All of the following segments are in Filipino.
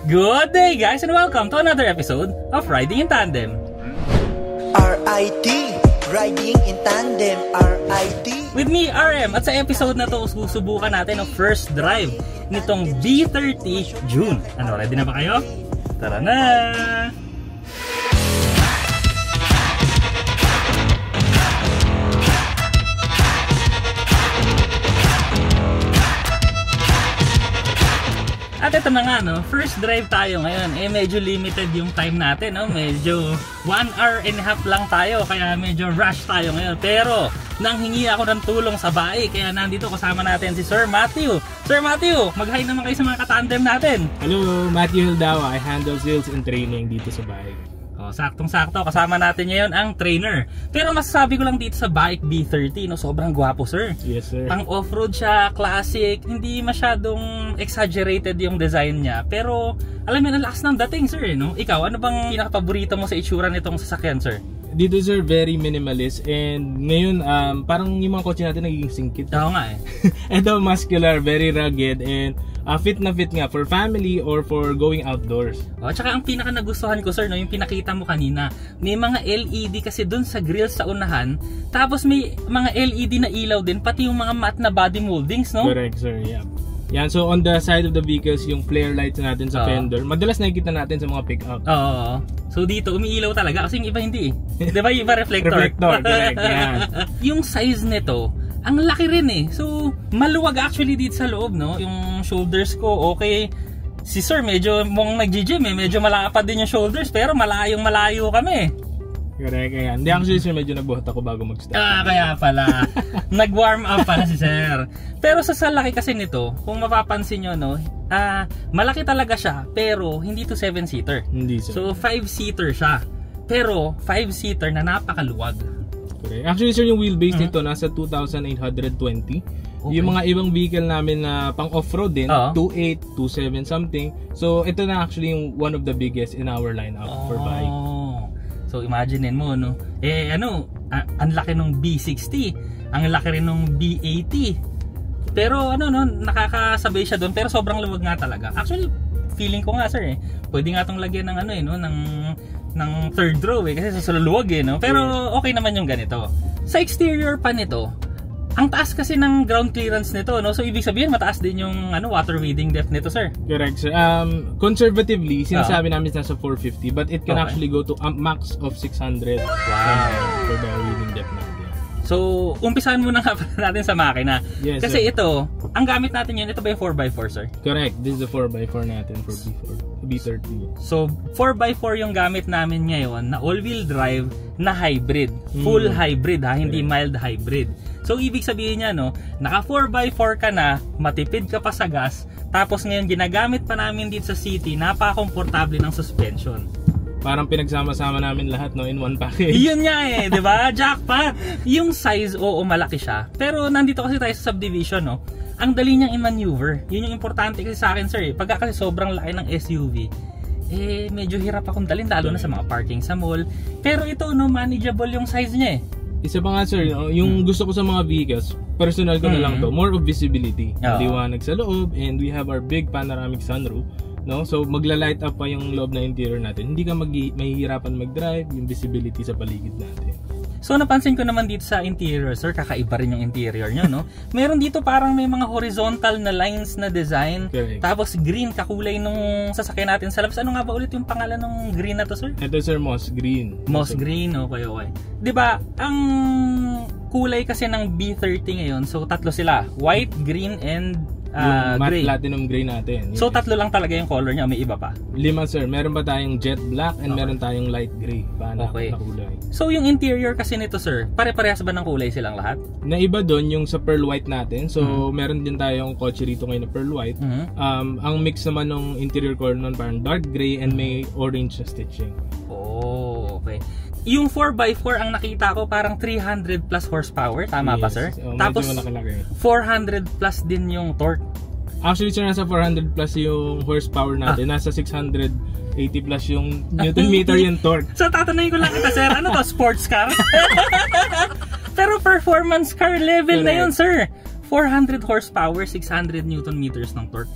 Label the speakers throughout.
Speaker 1: Good day guys and welcome to another episode of Riding in Tandem.
Speaker 2: RIT, Riding in Tandem, RIT.
Speaker 1: With me, RM, at sa episode na to susubukan natin ang first drive nitong B30 June. Ano, ready na ba kayo? Tara na! At ito na nga, no, first drive tayo ngayon. Medyo limited yung time natin, no? Medyo 1 hour and a half lang tayo, kaya medyo rush tayo ngayon. Pero nanghingi ako ng tulong sa bahay, kaya nandito kasama natin si Sir Matthew. Sir Matthew, mag-hi naman kayo sa mga katandem natin.
Speaker 3: Hello, Matthew Hildawa. I handle sales and training dito sa bahay.
Speaker 1: Saktong-sakto, kasama natin ngayon ang trainer. Pero masasabi ko lang dito sa bike B30, no, sobrang gwapo, sir.
Speaker 3: Yes, sir.
Speaker 1: Pang off-road siya, classic, hindi masyadong exaggerated yung design niya. Pero alam mo, ang lakas ng dating, sir, no? Ikaw, ano bang pinaka-paborito mo sa itsura nitong sasakyan, sir?
Speaker 3: Dito, sir, very minimalist. And ngayon, parang yung mga kotse natin nagiging singkit.
Speaker 1: Oo nga eh.
Speaker 3: Ito, muscular, very rugged, and fit na fit nga for family or for going outdoors.
Speaker 1: Tsaka ang pinaka nagustuhan ko, sir, no, yung pinakita mo kanina, may mga LED kasi dun sa grills sa unahan, tapos may mga LED na ilaw din, pati yung mga matte na body moldings, no?
Speaker 3: Correct, sir, yeah. Yan, so on the side of the vehicles, yung flare lights natin sa fender, madalas nakikita natin sa mga pick-up.
Speaker 1: Oo. So dito, umiilaw talaga kasi yung iba hindi eh. Diba yung iba reflector?
Speaker 3: Reflector, correct, yan.
Speaker 1: Yung size nito, ang laki rin eh. So, maluwag actually dito sa loob, no? Yung shoulders ko, okay. Si sir, medyo mong nag-gym eh. Medyo malapad din yung shoulders, pero malayo kami.
Speaker 3: Correct, yan. Hindi, actually, sir, medyo nagbuhat ako bago mag-start.
Speaker 1: Kaya pala. Nag-warm up pala si sir. Pero sa laki kasi nito, kung mapapansin nyo, no? Malaki talaga siya, pero hindi to 7-seater.
Speaker 3: Hindi, sir.
Speaker 1: So, 5-seater siya. Pero, 5-seater na napakaluwag.
Speaker 3: Correct. Actually, sir, yung wheelbase nito nasa 2,820. Okay. Yung mga ibang vehicle namin na pang off-road din, 2.8, 2.7 something. So, ito na actually yung one of the biggest in our lineup for bike.
Speaker 1: So, imaginein mo, no? Ang laki nung B60, ang laki rin nung B80. Pero, no, nakakasabay siya doon, pero sobrang luwag nga talaga. Actually, feeling ko nga, sir, pwede nga itong lagyan ng, ng third row, kasi sa luwag, no? Pero, okay naman yung ganito. Sa exterior pa nito, ang taas kasi ng ground clearance nito, no? So ibig sabihin mataas din yung water wading depth nito, sir.
Speaker 3: Correct, sir. Conservatively, sinasabi namin nasa 450, but it can actually go to a max of 600. Wow. For the wading depth natin.
Speaker 1: So, umpisahan muna nga natin sa makina.
Speaker 3: Yes,
Speaker 1: kasi
Speaker 3: sir.
Speaker 1: ito, ang gamit natin yun, ito ba yung 4x4, sir?
Speaker 3: Correct. This is the 4x4 natin for B30.
Speaker 1: So, 4x4 yung gamit namin ngayon na all-wheel drive na hybrid. Full hybrid, hindi mild hybrid. So, ibig sabihin niya, no, naka 4x4 ka na, matipid ka pa sa gas, tapos ngayon ginagamit pa namin dito sa city, napaka-komportable ng suspension.
Speaker 3: Parang pinagsama-sama namin lahat, no, in one package.
Speaker 1: Yun nga eh, di ba? Jackpot! Yung size, malaki siya. Pero nandito kasi tayo sa subdivision, no? Ang dali niyang i-maneuver. Yun yung importante kasi sa akin, sir. Pagka kasi sobrang laki ng SUV, medyo hirap akong dalhin, lalo na sa mga parking sa mall. Pero ito, no, manageable yung size niya eh.
Speaker 3: Isa pa nga, sir, yung gusto ko sa mga vehicles, personal ko na lang to, more of visibility. Liwanag sa loob, and we have our big panoramic sunroof. No? So magla-light up pa yung loob na interior natin. Hindi ka mahihirapan mag-drive, yung visibility sa paligid natin.
Speaker 1: So napansin ko naman dito sa interior, sir, kakaiba rin yung interior nyo, no? Meron dito parang may mga horizontal na lines na design.
Speaker 3: Correct.
Speaker 1: Tapos green, kakulay nung sasakyan natin sa labas. Ano nga ba ulit yung pangalan ng green na to, sir?
Speaker 3: Ito, sir, moss green.
Speaker 1: Moss green, okay. Diba, ang kulay kasi ng B30 ngayon, so tatlo sila, white, green, and
Speaker 3: matte
Speaker 1: gray.
Speaker 3: platinum gray natin.
Speaker 1: So tatlo lang talaga yung color niya, may iba pa?
Speaker 3: 5, sir. Meron pa tayong jet black and meron tayong light gray na kulay.
Speaker 1: So yung interior kasi nito, sir, pare-parehas ba ng kulay silang lahat?
Speaker 3: Na iba doon yung sa pearl white natin. So meron din tayong kotse rito ngayon na pearl white. Ang mix naman ng interior color nun parang dark gray and may orange na stitching.
Speaker 1: Okay. Yung 4x4 ang nakita ko parang 300 plus horsepower, tama ba, sir? Tapos 400 plus din yung torque.
Speaker 3: Actually, sir, nasa 400 plus yung horsepower natin, nasa 680 plus yung Newton meter yung torque.
Speaker 1: So tatanungin ko lang kita, sir, ano to, sports car? Pero performance car level na yun, sir. 400 horsepower, 600 Newton meters ng torque.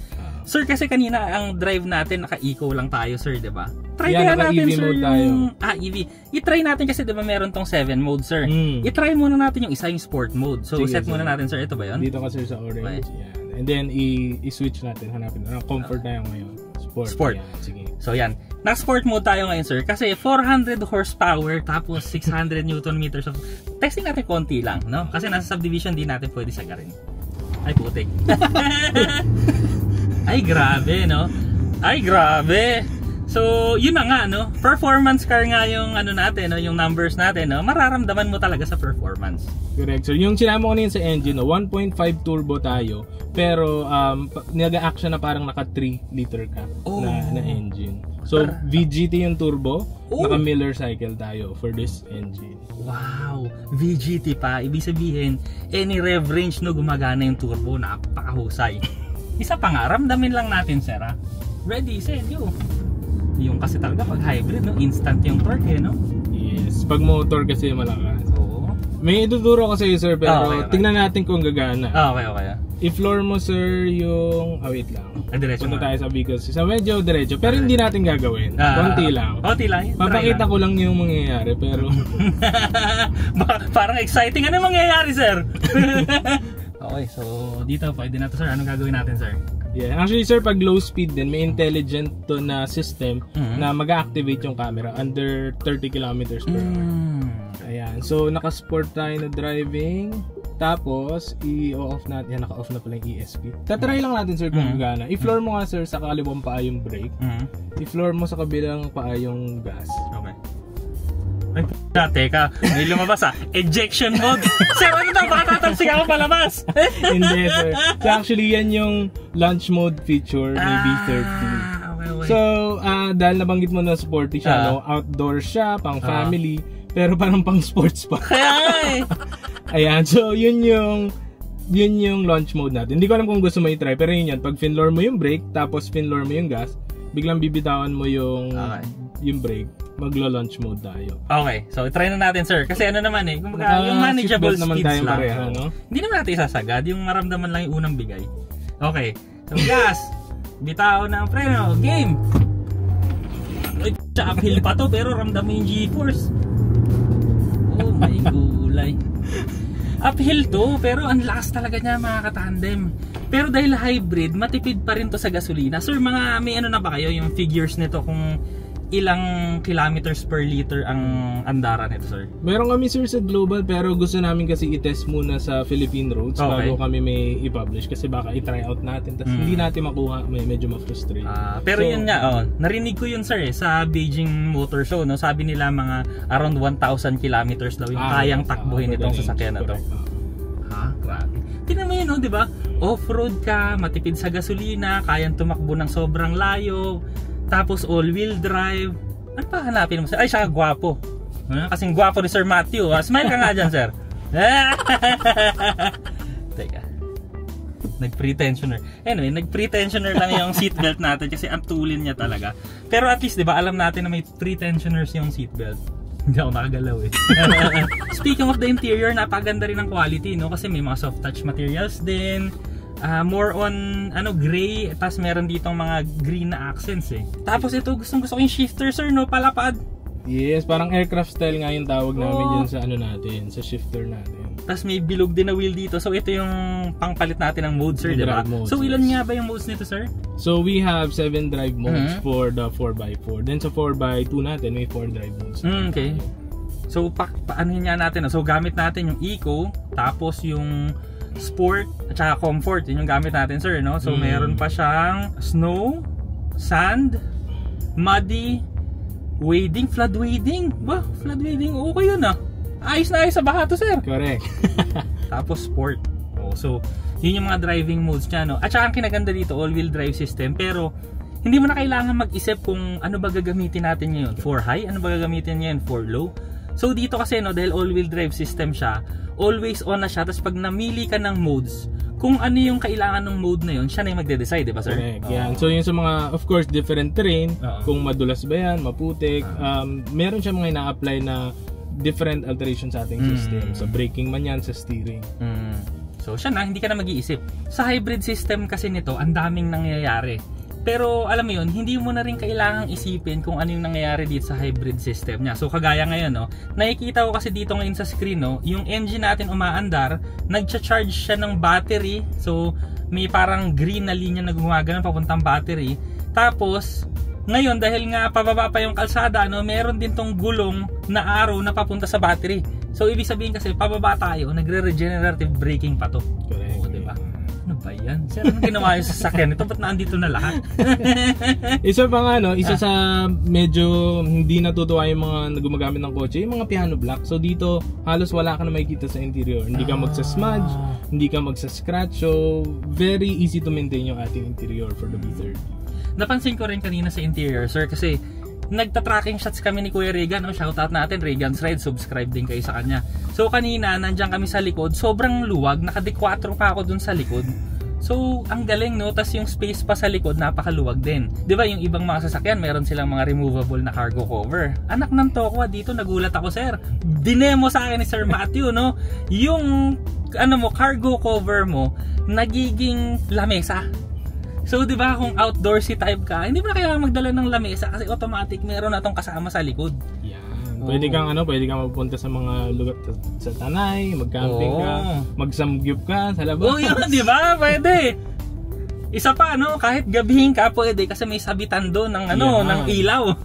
Speaker 1: Sir, kasi kanina ang drive natin naka-eco lang tayo, sir, 'di ba? Try
Speaker 3: Yeah,
Speaker 1: kaya natin,
Speaker 3: naka-EV
Speaker 1: sir,
Speaker 3: mode tayo.
Speaker 1: EV. I-try natin kasi 'di ba meron tong 7 mode, sir. I-try muna natin yung isa yung sport mode. So,
Speaker 3: Sige,
Speaker 1: set muna natin, sir. Ito ba 'yon?
Speaker 3: Dito ka, sir, sa orange.
Speaker 1: Okay.
Speaker 3: Yan. And then, i-switch natin. Hanapin. Comfort tayo ngayon.
Speaker 1: Sport.
Speaker 3: Yan. Sige.
Speaker 1: So, yan. Naka-sport mode tayo ngayon, sir. Kasi 400 horsepower tapos 600 Newton meters of... Testing natin konti lang, no? Kasi nasa subdivision, di natin pwede sagarin. Ay, putik. Ay, grabe, no? Ay, grabe. So, yun na nga, no? Performance car nga yung ano natin, no? Yung numbers natin, no? Mararamdaman mo talaga sa performance.
Speaker 3: Correct. So, yung sinama ko na yun sa engine, no? 1.5 turbo tayo. Pero, nag-act siya na parang naka 3 liter ka na engine. So, VGT yung turbo. Naka Miller cycle tayo for this engine.
Speaker 1: Wow! VGT pa. Ibig sabihin, any rev range, no? Gumagana yung turbo. Napakahusay. Isa pa nga, ramdamin lang natin, sir, ha? Ready, set, yo! Yung kasi talaga pag hybrid, no? Instant yung torque, no?
Speaker 3: Yes. Pag motor kasi malakas.
Speaker 1: Oo.
Speaker 3: May ituturo ko sa iyo, sir, pero
Speaker 1: okay.
Speaker 3: tingnan natin kung gagana.
Speaker 1: Okay.
Speaker 3: I-floor mo, sir, yung... wait lang.
Speaker 1: Diretso
Speaker 3: punta tayo sa vehicles. Sa medyo diretso. Pero hindi natin gagawin. Konti lang.
Speaker 1: Konti lang.
Speaker 3: Papakita ko lang yung mangyayari, pero...
Speaker 1: Parang exciting. Ano mangyayari, sir? Okay, so dito pwede na to, sir. Anong gagawin natin, sir?
Speaker 3: Yeah, actually, sir, pag low speed din, may intelligent to na system na mag-activate yung camera under 30 kilometers per hour. Ayan. So, naka-sport tayo na driving. Tapos, i-off natin. Yan, naka-off na pala yung ESP. Tatry lang natin, sir, kung gana. I-floor mo nga, sir, sa kaliwang paa yung brake. I-floor mo sa kabilang paa yung gas.
Speaker 1: Okay. Ay, teka. May lumabas, ejection mode. Sir, ano daw? Baka tatalsik ako palabas.
Speaker 3: Hindi, sir. So, actually, yan yung launch mode feature ni V30.
Speaker 1: Okay.
Speaker 3: So, dahil nabanggit mo na sporty siya, no? Outdoor siya, pang family, pero parang pang sports pa. Ayan, so yun yung launch mode natin. Hindi ko alam kung gusto mo i-try, pero yun yan. Pag finloor mo yung brake, tapos finloor mo yung gas, biglang bibitawan mo yung brake, maglo-launch mode tayo.
Speaker 1: Okay, so try na natin, sir. Kasi ano naman kumbaga, yung manageable speeds lang.
Speaker 3: Pareha, no?
Speaker 1: Hindi naman natin isasagad, yung maramdaman lang yung unang bigay. Okay, so gas, bitaw ng preno, game! Ay, uphill pa to, pero ramdam mo yung G-force. Oh my gulay. Uphill to, pero ang lakas talaga niya, mga katandem. Pero dahil hybrid, matipid pa rin to sa gasolina. Sir, may ano na ba kayo, yung figures nito kung ilang kilometers per liter ang andara nito, sir? Meron
Speaker 3: kami, sir, sa global, pero gusto namin kasi i-test muna sa Philippine roads bago kami may i-publish, kasi baka i-try out natin, tapos hindi natin makuha, medyo ma-frustrate.
Speaker 1: Pero so, yun nga, narinig ko yun, sir, sa Beijing Motor Show, no? Sabi nila mga around 1,000 kilometers daw yung kayang takbuhin itong sasakyan na to. Grabe. Tingnan mo yun, no, di ba? Off-road ka, matipid sa gasolina, kayang tumakbo ng sobrang layo, tapos all-wheel drive. Ano pa hanapin mo, sir? Ay, siya gwapo. Kasing gwapo ni Sir Matthew. Smile ka nga dyan, sir. Teka. Nag-pretensioner. Anyway, nag-pretensioner lang yung seatbelt natin kasi ang tulin niya talaga. Pero at least, di ba, alam natin na may pretensioners yung seatbelt. Hindi ako nakagalaw eh. Speaking of the interior, napaganda rin ang quality, no? Kasi may mga soft touch materials din. More on gray, tapos meron ditong mga green na accents eh. Tapos ito, gusto ko yung shifter, sir, no? Palapad.
Speaker 3: Yes, parang aircraft style nga yung tawag namin dyan sa natin, sa shifter natin.
Speaker 1: Tapos may bilog din na wheel dito. So ito yung pangpalit natin ng mode, sir, diba? So ilan nga ba yung modes nito, sir?
Speaker 3: So we have 7 drive modes for the 4x4. Then sa 4x2 natin, may 4 drive modes.
Speaker 1: Okay. So paano nga natin? So gamit natin yung Eco, tapos yung Sport, at saka Comfort. Yun yung gamit natin, sir, no? So meron pa siyang Snow, Sand, Muddy, Wading, Flood Wading. Ba, Flood Wading, okay yun Ayos na ayos sa baha to, sir.
Speaker 3: Correct.
Speaker 1: Tapos Sport. So yun yung mga driving modes niya, no? At saka ang kinaganda dito, all-wheel drive system. Pero hindi mo na kailangan mag-isip kung ano ba gagamitin natin ngayon. For high, ano ba gagamitin ngayon? For low. So dito kasi, no, dahil all-wheel drive system siya, always on na siya. Tapos pag namili ka ng modes, kung ano yung kailangan ng mode na yun, siya na yung magde-decide, di ba, sir?
Speaker 3: Correct. Yan. So yung sa mga, of course, different terrain, kung madulas ba yan, maputik, meron siya mga ina-apply na different alteration sa ating system. Sa braking man yan, sa steering.
Speaker 1: So siya na, hindi ka na mag-iisip. Sa hybrid system kasi nito, ang daming nangyayari. Pero alam mo yun, hindi mo na rin kailangang isipin kung ano yung nangyayari dito sa hybrid system niya. So kagaya ngayon, no, nakikita ko kasi dito ngayon sa screen, no, yung engine natin umaandar, nagcha-charge siya ng battery. So may parang green na linya na gumagana papuntang battery. Tapos ngayon, dahil nga pababa pa yung kalsada, no, meron din tong gulong na arrow na papunta sa battery. So, ibig sabihin kasi, pababa tayo, nagre-regenerative braking pa to.
Speaker 3: Correct.
Speaker 1: Oo, diba? Ano ba yan? Sir, anong ginawa yung sasakyan ito? Ba't naandito na lahat?
Speaker 3: Isa pa nga, no, isa sa medyo hindi natutuwa yung mga gumagamit ng kotse, yung mga piano black. So, dito, halos wala ka na makikita sa interior. Hindi ka magsasmudge, hindi ka magsascratch. So, very easy to maintain yung ating interior for the B30.
Speaker 1: Napansin ko rin kanina sa interior, sir, kasi nagta-tracking shots kami ni Kuya Regan, no? Shoutout natin, Regan's Ride, subscribe din kayo sa kanya. So kanina, nandiyan kami sa likod, sobrang luwag, naka-4 pa ako dun sa likod. So, ang galing, no? Tas yung space pa sa likod, napakaluwag din. Di ba yung ibang mga sasakyan, meron silang mga removable na cargo cover. Anak ng tokwa, dito nagulat ako, sir. Dinemo sa akin ni Sir Matthew, no? Yung, cargo cover mo, nagiging lamesa. So, di ba kung outdoorsy type ka, hindi mo na kailangan magdala ng lamesa kasi automatic meron na itong kasama sa likod.
Speaker 3: Yan. Pwede kang magpunta sa mga lugar sa Tanay, mag-camping ka, mag-samgyup ka sa labas.
Speaker 1: Oo, yun, di ba? Pwede. Isa pa, kahit gabihin ka, pwede kasi may sabitan doon ng ng ilaw.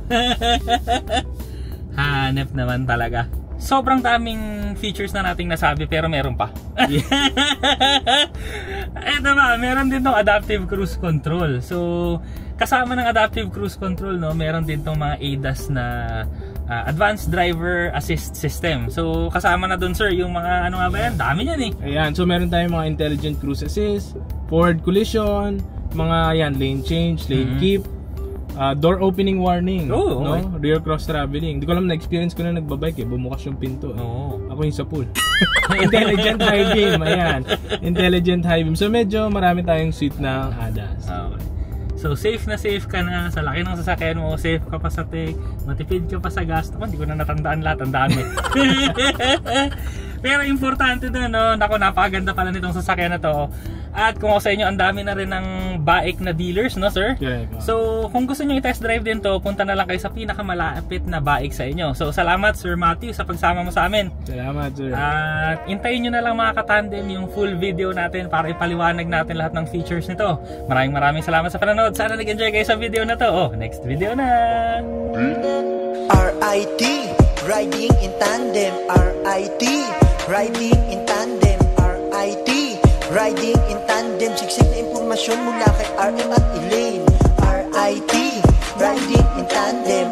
Speaker 1: Hanep naman talaga. Sobrang daming features na nating nasabi pero meron pa. Eto ba, meron din tong adaptive cruise control. So, kasama ng adaptive cruise control, no, meron din tong mga ADAS na Advanced Driver Assist System. So, kasama na dun, sir, yung mga ba yan? Dami yan eh.
Speaker 3: Ayan, so meron tayong mga Intelligent Cruise Assist, Forward Collision, mga lane change, lane keep, door opening warning, rear cross traveling. Hindi ko alam, na-experience ko na nagbabike bumukas yung pinto. Ako yung sa pool. Intelligent high beam, ayan. Intelligent high beam. So medyo marami tayong suite na ADAS.
Speaker 1: Okay. So safe na safe ka na sa laki ng sasakyan mo, safe ka pa sa tech, matipid ka pa sa gas. Hindi ko na natandaan lahat, ang dami. Pero importante doon, napakaganda pala nitong sasakyan na to. At kung ako sa inyo, ang dami na rin ng bike na dealers, no, sir?
Speaker 3: Yeah.
Speaker 1: So, kung gusto nyo i-test drive din to, punta na lang kayo sa pinakamalapit na bike sa inyo. So, salamat, Sir Matthew, sa pagsama mo sa amin.
Speaker 3: Salamat, sir.
Speaker 1: At intayin nyo na lang mga katandem yung full video natin para ipaliwanag natin lahat ng features nito. Maraming salamat sa panonood. Sana nag-enjoy kayo sa video na to. Next video na!
Speaker 2: RIT, riding in tandem. RIT, riding in tandem. RIT, riding in tandem. Siksik na impormasyon mula kay RM at Elaine. RIT, riding in tandem.